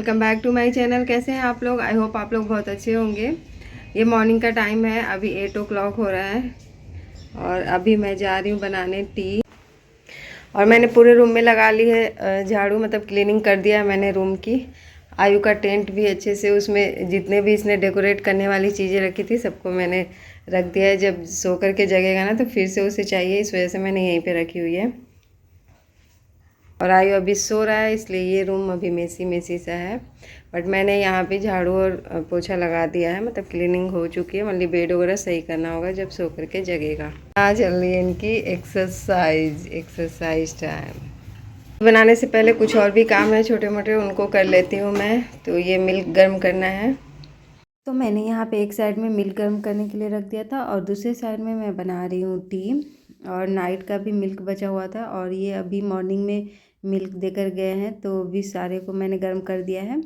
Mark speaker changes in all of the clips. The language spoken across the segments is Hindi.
Speaker 1: Welcome back to my channel. कैसे हैं आप लोग? आई होप आप लोग बहुत अच्छे होंगे। ये मॉर्निंग का टाइम है, अभी 8 o'clock हो रहा है और अभी मैं जा रही हूँ बनाने टी। और मैंने पूरे रूम में लगा ली है झाड़ू, मतलब क्लीनिंग कर दिया है मैंने रूम की। आयु का टेंट भी अच्छे से, उसमें जितने भी इसने डेकोरेट करने वाली चीज़ें रखी थी सबको मैंने रख दिया है। जब सो कर के जगेगा ना तो फिर से उसे चाहिए, इस वजह से मैंने यहीं पे रखी हुई है। और आयु अभी सो रहा है, इसलिए ये रूम अभी मेसी मेसी सा है। बट मैंने यहाँ पे झाड़ू और पोछा लगा दिया है, मतलब क्लीनिंग हो चुकी है। मतलब बेड वगैरह सही करना होगा जब सो करके जगेगा। आज चल रही है इनकी एक्सरसाइज टाइम। बनाने से पहले कुछ और भी काम है छोटे मोटे, उनको कर लेती हूँ मैं। तो ये मिल्क गर्म करना है, तो मैंने यहाँ पे एक साइड में मिल्क गर्म करने के लिए रख दिया था और दूसरे साइड में मैं बना रही हूँ टी। और नाइट का भी मिल्क बचा हुआ था और ये अभी मॉर्निंग में मिल्क देकर गए हैं, तो भी सारे को मैंने गर्म कर दिया है।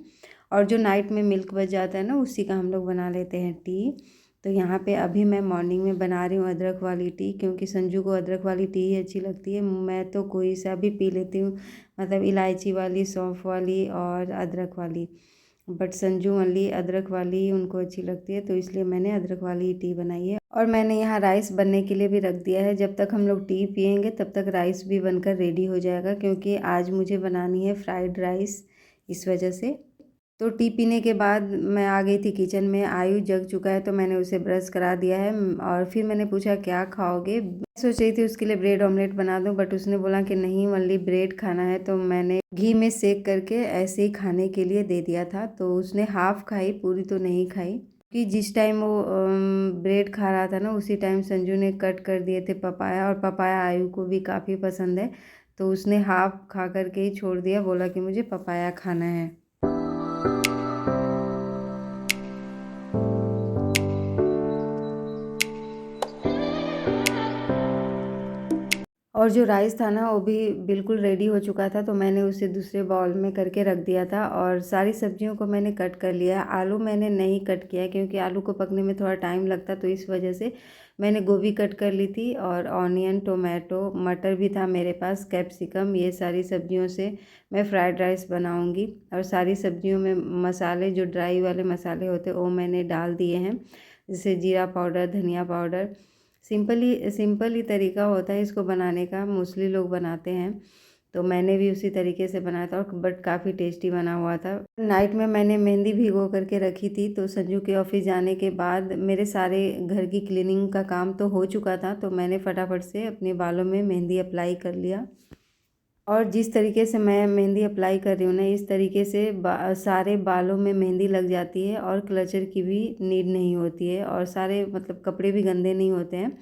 Speaker 1: और जो नाइट में मिल्क बच जाता है ना, उसी का हम लोग बना लेते हैं टी। तो यहाँ पे अभी मैं मॉर्निंग में बना रही हूँ अदरक वाली टी, क्योंकि संजू को अदरक वाली टी ही अच्छी लगती है। मैं तो कोई सा भी पी लेती हूँ, मतलब इलायची वाली, सौंफ वाली और अदरक वाली। बट संजू ओनली अदरक वाली ही उनको अच्छी लगती है, तो इसलिए मैंने अदरक वाली टी बनाई है। और मैंने यहाँ राइस बनने के लिए भी रख दिया है। जब तक हम लोग टी पियेंगे तब तक राइस भी बनकर रेडी हो जाएगा, क्योंकि आज मुझे बनानी है फ्राइड राइस, इस वजह से। तो टी पीने के बाद मैं आ गई थी किचन में। आयु जग चुका है तो मैंने उसे ब्रश करा दिया है। और फिर मैंने पूछा क्या खाओगे। मैं सोच रही थी उसके लिए ब्रेड ऑमलेट बना दूं, बट उसने बोला कि नहीं ओनली ब्रेड खाना है। तो मैंने घी में सेक करके ऐसे ही खाने के लिए दे दिया था। तो उसने हाफ खाई, पूरी तो नहीं खाई। कि जिस टाइम वो ब्रेड खा रहा था ना, उसी टाइम संजू ने कट कर दिए थे पपाया, और पपाया आयु को भी काफ़ी पसंद है। तो उसने हाफ खा करके ही छोड़ दिया, बोला कि मुझे पपाया खाना है। और जो राइस था ना वो भी बिल्कुल रेडी हो चुका था, तो मैंने उसे दूसरे बाउल में करके रख दिया था। और सारी सब्जियों को मैंने कट कर लिया है। आलू मैंने नहीं कट किया, क्योंकि आलू को पकने में थोड़ा टाइम लगता, तो इस वजह से मैंने गोभी कट कर ली थी। और ऑनियन, टोमेटो, मटर भी था मेरे पास, कैप्सिकम, ये सारी सब्जियों से मैं फ़्राइड राइस बनाऊँगी। और सारी सब्जियों में मसाले, जो ड्राई वाले मसाले होते वो मैंने डाल दिए हैं, जैसे जीरा पाउडर, धनिया पाउडर। सिंपल ही तरीका होता है इसको बनाने का, मोस्टली लोग बनाते हैं। तो मैंने भी उसी तरीके से बनाया था, और बट काफ़ी टेस्टी बना हुआ था। नाइट में मैंने मेहंदी भिगो करके रखी थी, तो संजू के ऑफिस जाने के बाद मेरे सारे घर की क्लीनिंग का काम तो हो चुका था, तो मैंने फटाफट से अपने बालों में मेहंदी अप्लाई कर लिया। और जिस तरीके से मैं मेहंदी अप्लाई कर रही हूँ ना, इस तरीके से सारे बालों में मेहंदी लग जाती है और क्लचर की भी नीड नहीं होती है, और सारे मतलब कपड़े भी गंदे नहीं होते हैं।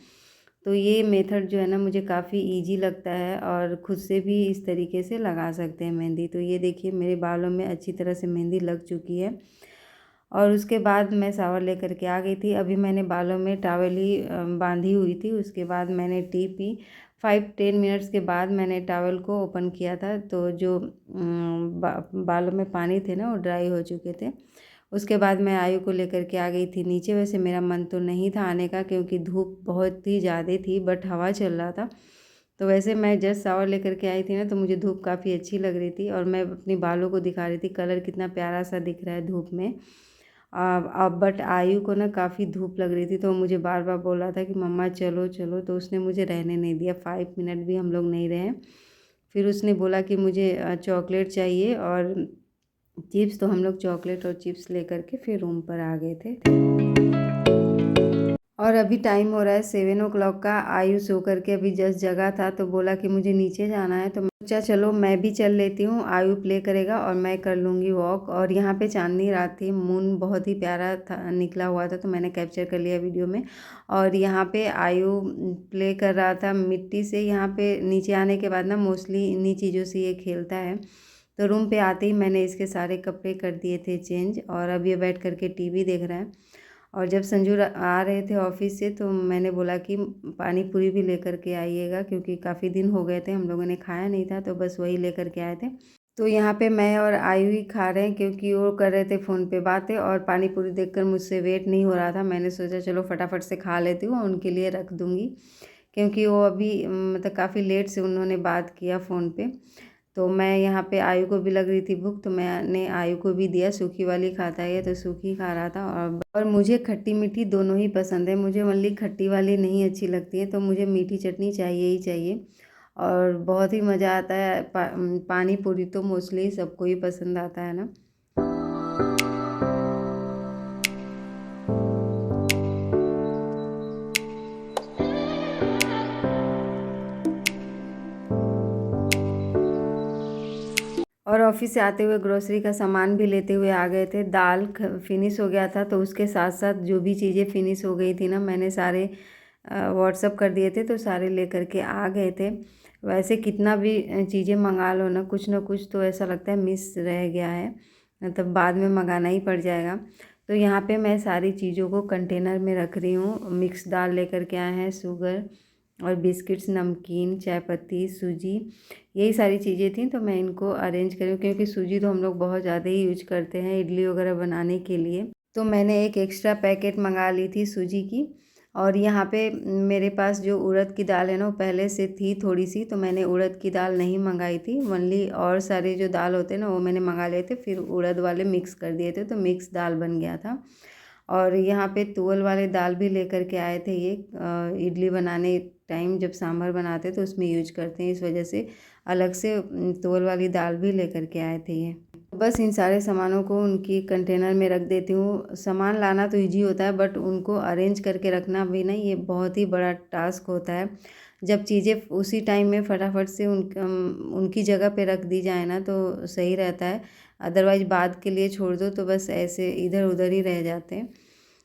Speaker 1: तो ये मेथड जो है ना मुझे काफ़ी इजी लगता है, और खुद से भी इस तरीके से लगा सकते हैं मेहंदी। तो ये देखिए मेरे बालों में अच्छी तरह से मेहंदी लग चुकी है। और उसके बाद मैं शावर लेकर के आ गई थी। अभी मैंने बालों में टॉवल ही बांधी हुई थी। उसके बाद मैंने टी पी। 5-10 मिनट्स के बाद मैंने टॉवल को ओपन किया था, तो जो बालों में पानी थे ना वो ड्राई हो चुके थे। उसके बाद मैं आयु को लेकर के आ गई थी नीचे। वैसे मेरा मन तो नहीं था आने का, क्योंकि धूप बहुत ही ज़्यादा थी, बट हवा चल रहा था। तो वैसे मैं जस्ट शावर लेकर के आई थी ना, तो मुझे धूप काफ़ी अच्छी लग रही थी, और मैं अपनी बालों को दिखा रही थी कलर कितना प्यारा सा दिख रहा है धूप में। अब बट आयु को ना काफ़ी धूप लग रही थी, तो मुझे बार बार बोल रहा था कि मम्मा चलो चलो, तो उसने मुझे रहने नहीं दिया। 5 मिनट भी हम लोग नहीं रहे। फिर उसने बोला कि मुझे चॉकलेट चाहिए और चिप्स, तो हम लोग चॉकलेट और चिप्स लेकर के फिर रूम पर आ गए थे। और अभी टाइम हो रहा है 7 o'clock का। आयु सो करके अभी जस्ट जगा था, तो बोला कि मुझे नीचे जाना है, तो मैं सोचा चलो मैं भी चल लेती हूँ। आयु प्ले करेगा और मैं कर लूँगी वॉक। और यहाँ पे चांदनी रात थी, मून बहुत ही प्यारा था, निकला हुआ था, तो मैंने कैप्चर कर लिया वीडियो में। और यहाँ पे आयु प्ले कर रहा था मिट्टी से। यहाँ पे नीचे आने के बाद ना मोस्टली इन्हीं चीज़ों से ये खेलता है। तो रूम पे आते ही मैंने इसके सारे कपड़े कर दिए थे चेंज, और अब ये बैठ करके टीवी देख रहा है। और जब संजू आ रहे थे ऑफिस से, तो मैंने बोला कि पानी पूरी भी लेकर के आइएगा, क्योंकि काफ़ी दिन हो गए थे हम लोगों ने खाया नहीं था, तो बस वही लेकर के आए थे। तो यहाँ पे मैं और आयु ही खा रहे हैं, क्योंकि वो कर रहे थे फ़ोन पे बातें, और पानी पूरी देखकर मुझसे वेट नहीं हो रहा था। मैंने सोचा चलो फटाफट से खा लेती हूँ, उनके लिए रख दूँगी, क्योंकि वो अभी मतलब काफ़ी लेट से उन्होंने बात किया फ़ोन पे। तो मैं यहाँ पे आयु को भी लग रही थी भूख, तो मैंने आयु को भी दिया। सूखी वाली खाता है तो सूखी खा रहा था। और मुझे खट्टी मीठी दोनों ही पसंद है। मुझे ओनली खट्टी वाली नहीं अच्छी लगती है, तो मुझे मीठी चटनी चाहिए ही चाहिए। और बहुत ही मज़ा आता है। पानी पूरी तो मोस्टली सबको ही पसंद आता है ना। और ऑफिस से आते हुए ग्रोसरी का सामान भी लेते हुए आ गए थे। दाल फिनिश हो गया था, तो उसके साथ साथ जो भी चीज़ें फिनिश हो गई थी ना, मैंने सारे व्हाट्सअप कर दिए थे, तो सारे लेकर के आ गए थे। वैसे कितना भी चीज़ें मंगा लो ना कुछ तो ऐसा लगता है मिस रह गया है, मतलब बाद में मंगाना ही पड़ जाएगा। तो यहाँ पे मैं सारी चीज़ों को कंटेनर में रख रही हूँ। मिक्स दाल लेकर के आए हैं, शुगर और बिस्किट्स, नमकीन, चाय पत्ती, सूजी, यही सारी चीज़ें थी। तो मैं इनको अरेंज करी, क्योंकि सूजी तो हम लोग बहुत ज़्यादा ही यूज करते हैं इडली वगैरह बनाने के लिए। तो मैंने एक एक्स्ट्रा पैकेट मंगा ली थी सूजी की। और यहाँ पे मेरे पास जो उड़द की दाल है ना, वो पहले से थी थोड़ी सी, तो मैंने उड़द की दाल नहीं मंगाई थी। ओनली और सारे जो दाल होते हैं ना, वो मैंने मंगा लिए थे, फिर उड़द वाले मिक्स कर दिए थे, तो मिक्स दाल बन गया था। और यहाँ पे तुअल वाले दाल भी लेकर के आए थे। ये इडली बनाने टाइम जब सांभर बनाते तो उसमें यूज करते हैं, इस वजह से अलग से तुअल वाली दाल भी लेकर के आए थे ये। बस इन सारे सामानों को उनकी कंटेनर में रख देती हूँ। सामान लाना तो ईजी होता है, बट उनको अरेंज करके रखना भी ना, ये बहुत ही बड़ा टास्क होता है। जब चीज़ें उसी टाइम में फटाफट से उनकी जगह पे रख दी जाए ना, तो सही रहता है। अदरवाइज़ बाद के लिए छोड़ दो तो बस ऐसे इधर उधर ही रह जाते हैं।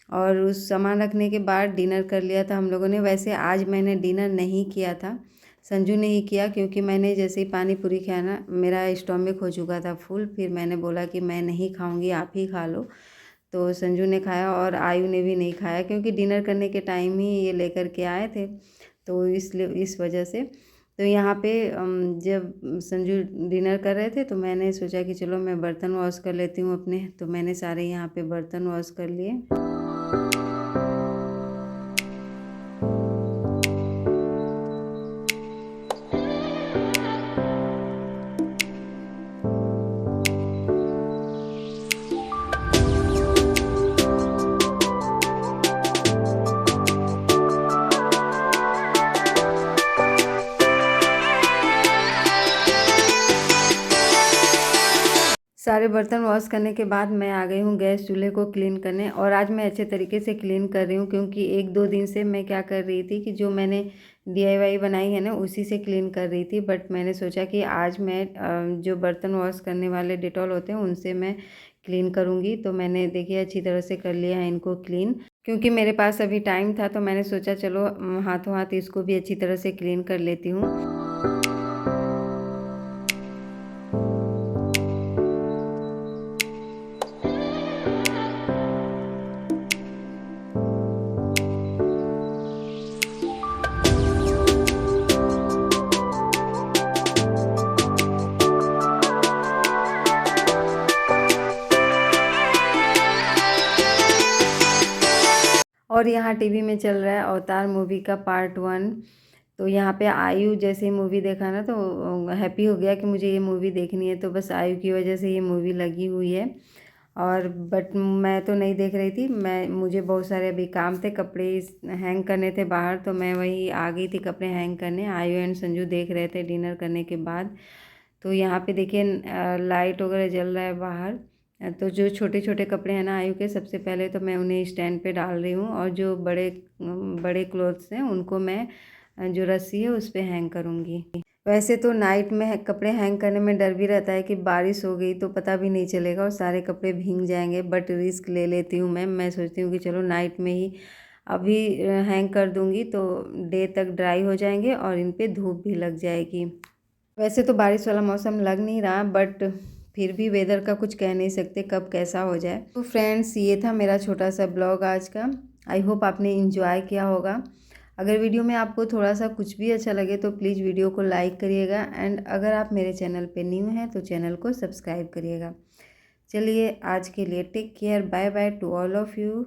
Speaker 1: और उस सामान रखने के बाद डिनर कर लिया था हम लोगों ने। वैसे आज मैंने डिनर नहीं किया था, संजू ने ही किया, क्योंकि मैंने जैसे ही पानी पूरी खाया ना, मेरा स्टोमक हो चुका था फुल। फिर मैंने बोला कि मैं नहीं खाऊंगी, आप ही खा लो। तो संजू ने खाया और आयु ने भी नहीं खाया, क्योंकि डिनर करने के टाइम ही ये लेकर के आए थे, तो इसलिए इस वजह से। तो यहाँ पे जब संजू डिनर कर रहे थे, तो मैंने सोचा कि चलो मैं बर्तन वॉश कर लेती हूँ अपने। तो मैंने सारे यहाँ पे बर्तन वॉश कर लिए। सारे बर्तन वॉश करने के बाद मैं आ गई हूँ गैस चूल्हे को क्लीन करने। और आज मैं अच्छे तरीके से क्लीन कर रही हूँ, क्योंकि 1-2 दिन से मैं क्या कर रही थी कि जो मैंने DIY बनाई है ना, उसी से क्लीन कर रही थी। बट मैंने सोचा कि आज मैं जो बर्तन वॉश करने वाले डेटॉल होते हैं उनसे मैं क्लीन करूँगी। तो मैंने देखिए अच्छी तरह से कर लिया है इनको क्लीन, क्योंकि मेरे पास अभी टाइम था। तो मैंने सोचा चलो हाथों हाथ इसको भी अच्छी तरह से क्लीन कर लेती हूँ। और यहाँ टीवी में चल रहा है अवतार मूवी का पार्ट 1। तो यहाँ पे आयु जैसे ही मूवी देखा ना, तो हैप्पी हो गया कि मुझे ये मूवी देखनी है। तो बस आयु की वजह से ये मूवी लगी हुई है। और बट मैं तो नहीं देख रही थी, मुझे बहुत सारे अभी काम थे, कपड़े हैंग करने थे बाहर। तो मैं वही आ गई थी कपड़े हैंग करने। आयु एंड संजू देख रहे थे डिनर करने के बाद। तो यहाँ पे देखिए लाइट वगैरह जल रहा है बाहर। तो जो छोटे छोटे कपड़े हैं ना आयु के, सबसे पहले तो मैं उन्हें स्टैंड पे डाल रही हूँ। और जो बड़े बड़े क्लोथ्स हैं उनको मैं जो रस्सी है उस पर हैंग करूँगी। वैसे तो नाइट में कपड़े हैंग करने में डर भी रहता है कि बारिश हो गई तो पता भी नहीं चलेगा और सारे कपड़े भीग जाएंगे। बट रिस्क ले लेती हूँ मैं सोचती हूँ कि चलो नाइट में ही अभी हैंग कर दूँगी, तो डे तक ड्राई हो जाएंगे और इन पे धूप भी लग जाएगी। वैसे तो बारिश वाला मौसम लग नहीं रहा, बट फिर भी वेदर का कुछ कह नहीं सकते कब कैसा हो जाए। तो फ्रेंड्स, ये था मेरा छोटा सा ब्लॉग आज का। आई होप आपने इंजॉय किया होगा। अगर वीडियो में आपको थोड़ा सा कुछ भी अच्छा लगे तो प्लीज़ वीडियो को लाइक करिएगा। एंड अगर आप मेरे चैनल पे न्यू हैं तो चैनल को सब्सक्राइब करिएगा। चलिए आज के लिए take care, bye bye to all of you.